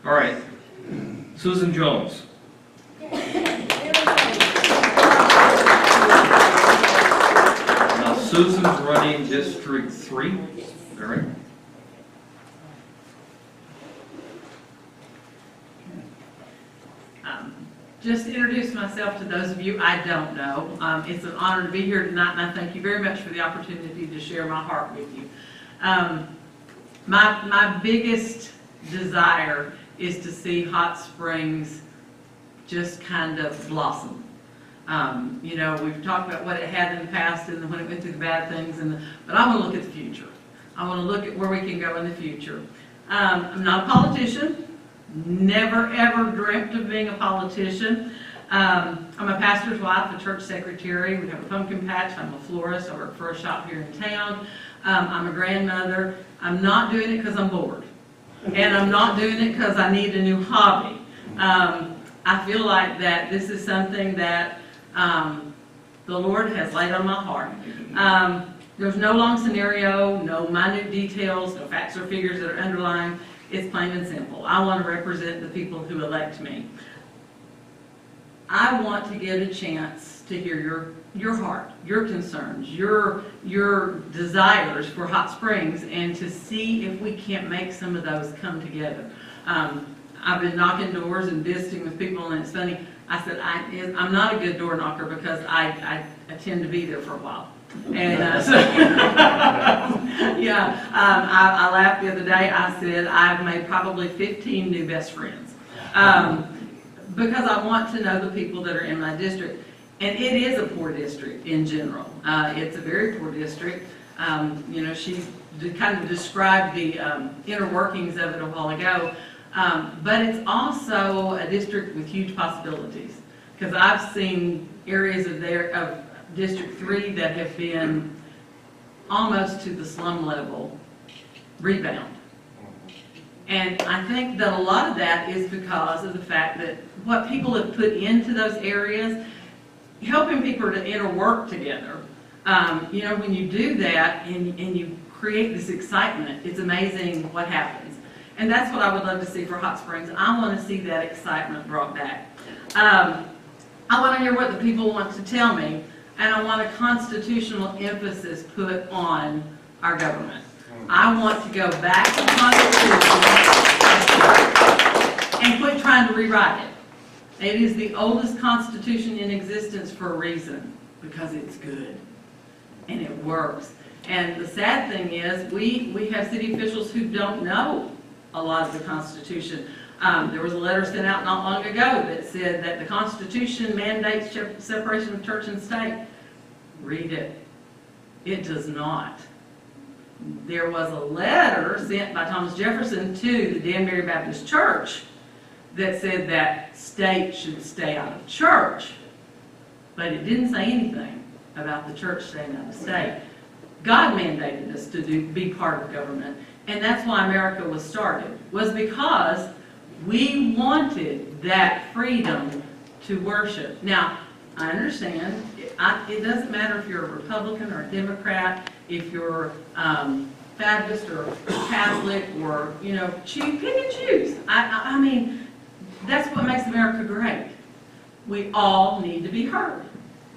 All right, Susan Jones. Now Susan's running District 3, all right? Just to introduce myself to those of you I don't know. It's an honor to be here tonight, and I thank you very much for the opportunity to share my heart with you. My biggest desire is to see Hot Springs just kind of blossom. You know, we've talked about what it had in the past and when it went through the bad things, but I want to look at the future. I want to look at where we can go in the future. I'm not a politician. Never ever dreamt of being a politician. I'm a pastor's wife, a church secretary. We have a pumpkin patch. I'm a florist. I work for a shop here in town. I'm a grandmother. I'm not doing it because I'm bored. And I'm not doing it because I need a new hobby. I feel like that this is something that the Lord has laid on my heart. There's no long scenario, no minute details, no facts or figures that are underlying. It's plain and simple. I want to represent the people who elect me. I want to get a chance to hear your heart, your concerns, your desires for Hot Springs, and to see if we can't make some of those come together. I've been knocking doors and visiting with people, and it's funny. I said I'm not a good door knocker because I tend to be there for a while. And so, yeah, I laughed the other day. I said I've made probably 15 new best friends because I want to know the people that are in my district. And it is a poor district in general. It's a very poor district. You know, she kind of described the inner workings of it a while ago. But it's also a district with huge possibilities, because I've seen areas of District 3 that have been almost to the slum level rebound. And I think that a lot of that is because of the fact that what people have put into those areas, helping people to interwork together. You know, when you do that and you create this excitement, it's amazing what happens. And that's what I would love to see for Hot Springs. I want to see that excitement brought back. I want to hear what the people want to tell me. And I want a constitutional emphasis put on our government. I want to go back to the Constitution and quit trying to rewrite it. It is the oldest Constitution in existence for a reason, because it's good and it works. And the sad thing is we have city officials who don't know a lot of the Constitution. There was a letter sent out not long ago that said that the Constitution mandates separation of church and state. Read it. It does not. There was a letter sent by Thomas Jefferson to the Danbury Baptist Church that said that state should stay out of church, but it didn't say anything about the church staying out of state. God mandated us to be part of government, and that's why America was started, was because we wanted that freedom to worship. Now, I understand, it doesn't matter if you're a Republican or a Democrat, if you're Baptist or Catholic, or, you know, pick and choose. I mean, that's what makes America great. We all need to be heard.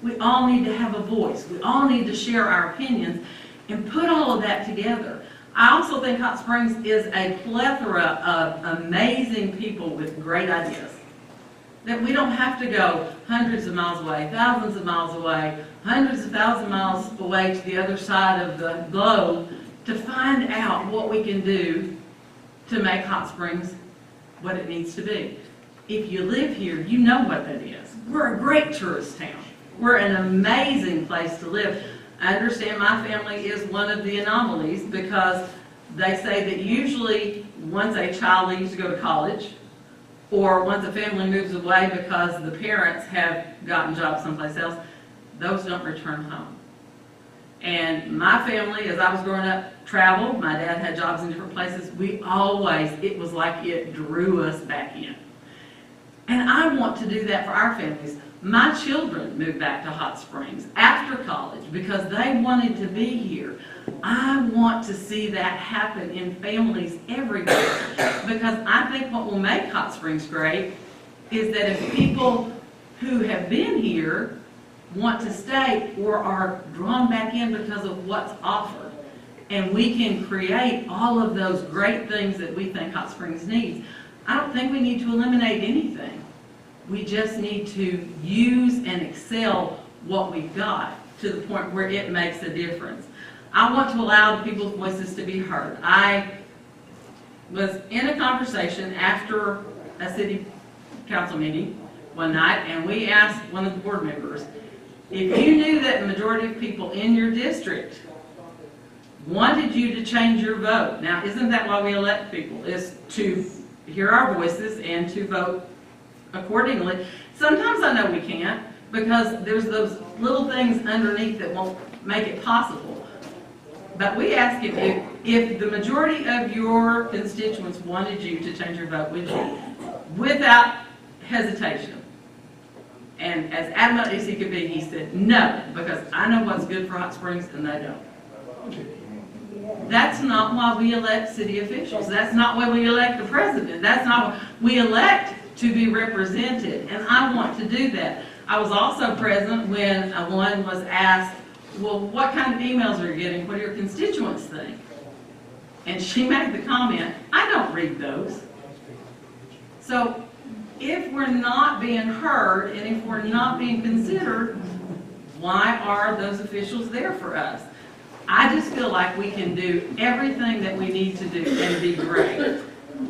We all need to have a voice. We all need to share our opinions and put all of that together. I also think Hot Springs is a plethora of amazing people with great ideas. That we don't have to go hundreds of miles away, thousands of miles away, hundreds of thousands of miles away to the other side of the globe to find out what we can do to make Hot Springs what it needs to be. If you live here, you know what that is. We're a great tourist town. We're an amazing place to live. I understand my family is one of the anomalies because they say that usually once a child leaves to go to college, or once a family moves away because the parents have gotten jobs someplace else, those don't return home. And my family, as I was growing up, traveled. My dad had jobs in different places. We always, it was like it drew us back in. And I want to do that for our families. My children moved back to Hot Springs after college because they wanted to be here. I want to see that happen in families everywhere, because I think what will make Hot Springs great is that if people who have been here want to stay or are drawn back in because of what's offered, and we can create all of those great things that we think Hot Springs needs. I don't think we need to eliminate anything. We just need to use and excel what we've got to the point where it makes a difference. I want to allow the people's voices to be heard. I was in a conversation after a city council meeting one night, and we asked one of the board members, if you knew that the majority of people in your district wanted you to change your vote. Now, isn't that why we elect people? Is to hear our voices and to vote accordingly. Sometimes I know we can't, because there's those little things underneath that won't make it possible. But we ask if the majority of your constituents wanted you to change your vote, would you? Without hesitation. And as adamant as he could be, he said no, because I know what's good for Hot Springs and they don't. That's not why we elect city officials. That's not why we elect the president. That's not why we elect to be represented. And I want to do that. I was also present when one was asked, well, what kind of emails are you getting? What do your constituents think? And she made the comment, I don't read those. So if we're not being heard and if we're not being considered, why are those officials there for us? I just feel like we can do everything that we need to do and be great.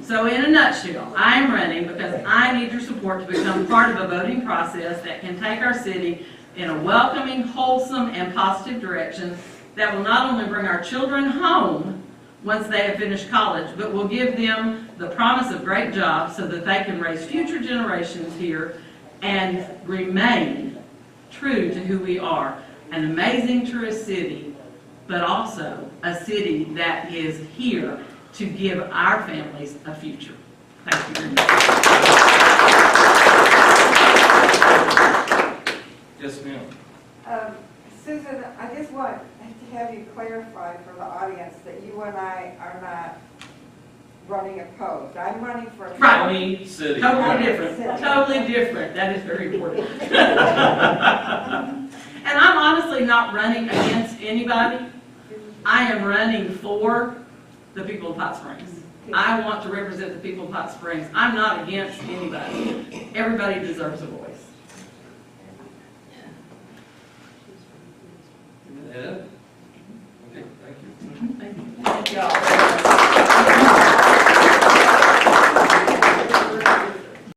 So in a nutshell, I am running because I need your support to become part of a voting process that can take our city in a welcoming, wholesome, and positive direction that will not only bring our children home once they have finished college, but will give them the promise of great jobs so that they can raise future generations here and remain true to who we are, an amazing tourist city, but also a city that is here to give our families a future. Thank you very much. Yes, ma'am. Susan, I just want to have you clarify for the audience that you and I are not running opposed. I'm running for a County, city. Totally different. Totally different. That is very important. And I'm honestly not running against anybody. I am running for the people of Hot Springs. I want to represent the people of Hot Springs. I'm not against anybody. Everybody deserves a voice. Ed?